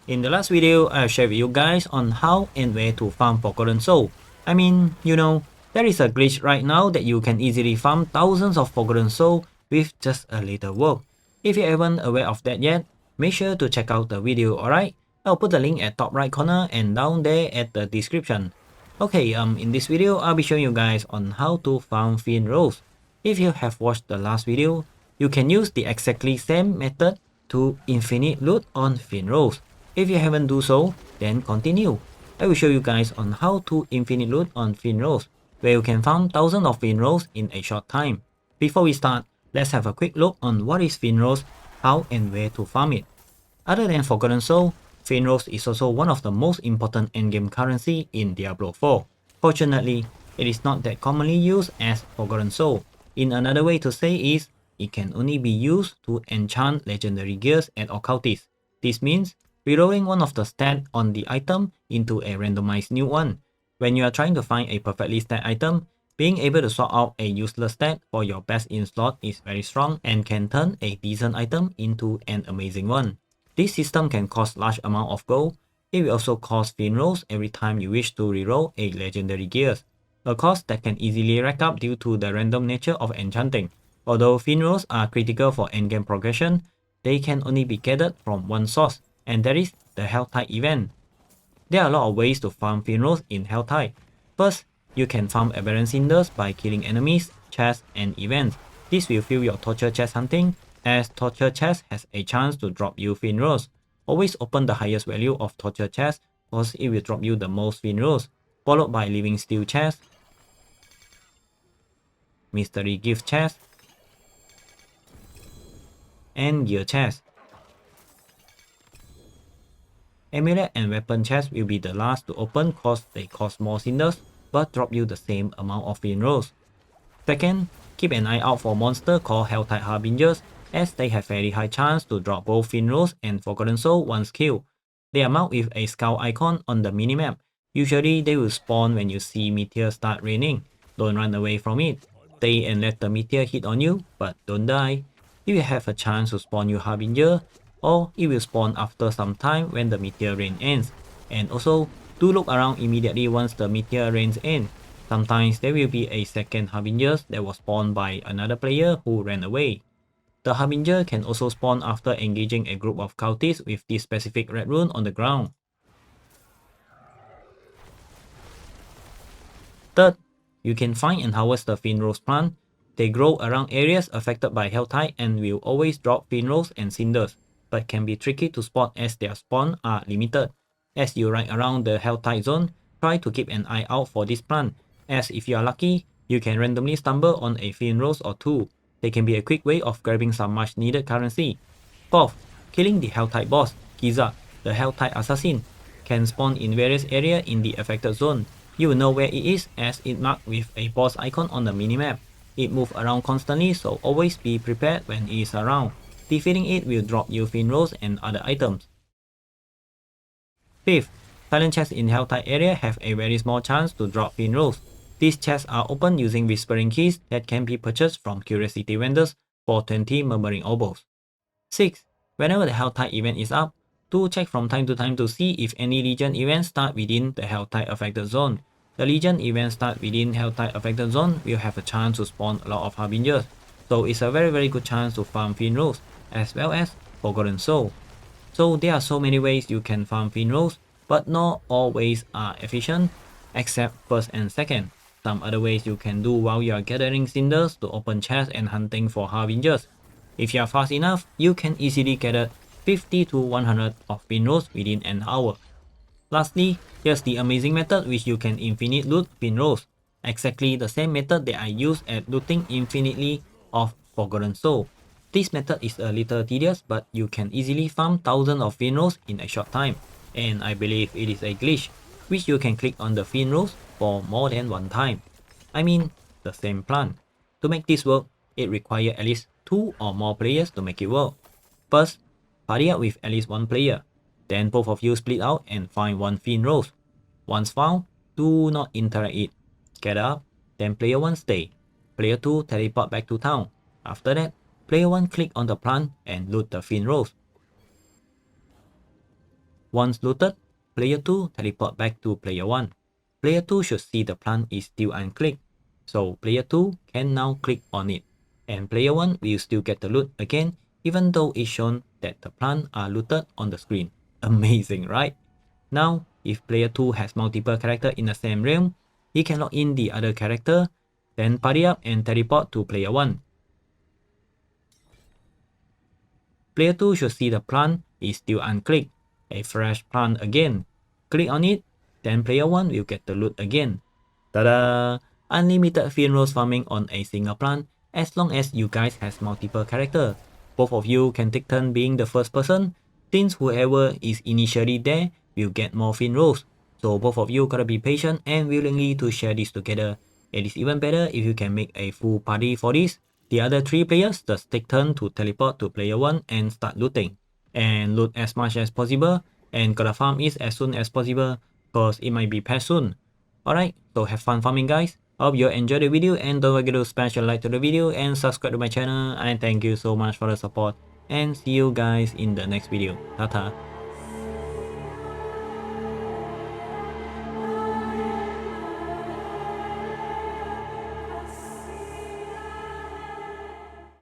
In the last video, I shared with you guys on how and where to farm Forgotten Soul. I mean, there is a glitch right now that you can easily farm thousands of Forgotten Soul with just a little work. If you haven't aware of that yet, make sure to check out the video, alright? I'll put the link at top right corner and down there at the description. Okay, in this video, I'll be showing you guys on how to farm Fiend Rose. If you have watched the last video, you can use the exactly same method to infinite loot on Fiend Rose. If you haven't do so, then continue. I will show you guys on how to infinite loot on Fiend Rose, where you can farm thousands of Fiend Rose in a short time. Before we start, let's have a quick look on what is Fiend Rose, how and where to farm it. Other than Forgotten Soul, Fiend Rose is also one of the most important endgame currency in Diablo 4. Fortunately, it is not that commonly used as Forgotten Soul. In another way to say is, it can only be used to enchant legendary gears at occultists. This means rerolling one of the stats on the item into a randomized new one. When you are trying to find a perfectly stat item, being able to swap out a useless stat for your best in slot is very strong and can turn a decent item into an amazing one. This system can cost large amount of gold. It will also cost Fiend Rose every time you wish to reroll a legendary gears, a cost that can easily rack up due to the random nature of enchanting. Although Fiend Rose are critical for endgame progression, they can only be gathered from one source, and that is the Helltide event. There are a lot of ways to farm Fiend Rose in Helltide. First, you can farm aberrant cinders by killing enemies, chests, and events. This will fuel your torture chest hunting, as torture chest has a chance to drop you Fiend Rose. Always open the highest value of torture chest, because it will drop you the most Fiend Rose, followed by living steel chest, mystery gift chest, and gear chest. Amulet and weapon chest will be the last to open cause they cost more cinders but drop you the same amount of Fiend Rose. Second, keep an eye out for monsters called Helltide Harbingers, as they have very high chance to drop both Fiend Rose and Forgotten Soul once killed. They are marked with a skull icon on the minimap. Usually they will spawn when you see meteor start raining. Don't run away from it. Stay and let the meteor hit on you, but don't die. You will have a chance to spawn your Harbinger, or it will spawn after some time when the meteor rain ends. And also, do look around immediately once the meteor rains ends. Sometimes there will be a second Harbinger that was spawned by another player who ran away. The Harbinger can also spawn after engaging a group of cultists with this specific red rune on the ground. Third, you can find and harvest the Fiend Rose plant. They grow around areas affected by Helltide and will always drop Fiend Rose and cinders, but can be tricky to spot as their spawn are limited. As you ride around the Helltide zone, try to keep an eye out for this plant, as if you are lucky, you can randomly stumble on a Fiend Rose or two. They can be a quick way of grabbing some much needed currency. Fourth, killing the Helltide boss, Giza, the Helltide assassin, can spawn in various areas in the affected zone. You will know where it is as it marked with a boss icon on the minimap. It moves around constantly, so always be prepared when it is around. Defeating it will drop you Fiend Rose and other items. Fifth, silent chests in Helltide area have a very small chance to drop Fiend Rose. These chests are opened using whispering keys that can be purchased from curiosity vendors for 20 murmuring oboes. 6. Whenever the Helltide event is up, do check from time to time to see if any Legion events start within the Helltide affected zone. The Legion events start within Helltide affected zone will have a chance to spawn a lot of Harbingers, so it's a very good chance to farm Fiend Rose, as well as Forgotten Soul. So there are so many ways you can farm Fiend Rose, but not all ways are efficient, except first and second. Some other ways you can do while you are gathering cinders to open chests and hunting for Harbingers. If you are fast enough, you can easily gather 50 to 100 of Fiend Rose within an hour. Lastly, here's the amazing method which you can infinite loot Fiend Rose. Exactly the same method that I use at looting infinitely of Forgotten Soul. This method is a little tedious, but you can easily farm thousands of Fiend Rose in a short time. And I believe it is a glitch, which you can click on the Fiend Rose for more than one time. I mean, the same plant. To make this work, it requires at least 2 or more players to make it work. First, party up with at least one player. Then both of you split out and find one Fiend Rose. Once found, do not interact it. Get up, then player 1 stay. Player 2 teleport back to town. After that, player 1 click on the plant and loot the Fiend Rose. Once looted, player 2 teleport back to player 1. Player 2 should see the plant is still unclicked, so player 2 can now click on it, and player 1 will still get the loot again even though it's shown that the plant are looted on the screen. Amazing, right? Now, if player 2 has multiple characters in the same realm, he can log in the other character, then party up and teleport to player 1. Player 2 should see the plant is still unclicked, a fresh plant again. Click on it, then player 1 will get the loot again. Tada! Unlimited Fiend Rose farming on a single plant as long as you guys has multiple characters. Both of you can take turn being the first person, since whoever is initially there will get more Fiend Rose. So both of you gotta be patient and willingly to share this together. It is even better if you can make a full party for this. The other 3 players just take turn to teleport to player 1 and start looting. And loot as much as possible and gotta farm it as soon as possible cause it might be patched soon. Alright, so have fun farming guys. Hope you enjoyed the video and don't forget to smash a like to the video and subscribe to my channel, and thank you so much for the support and see you guys in the next video. Tata.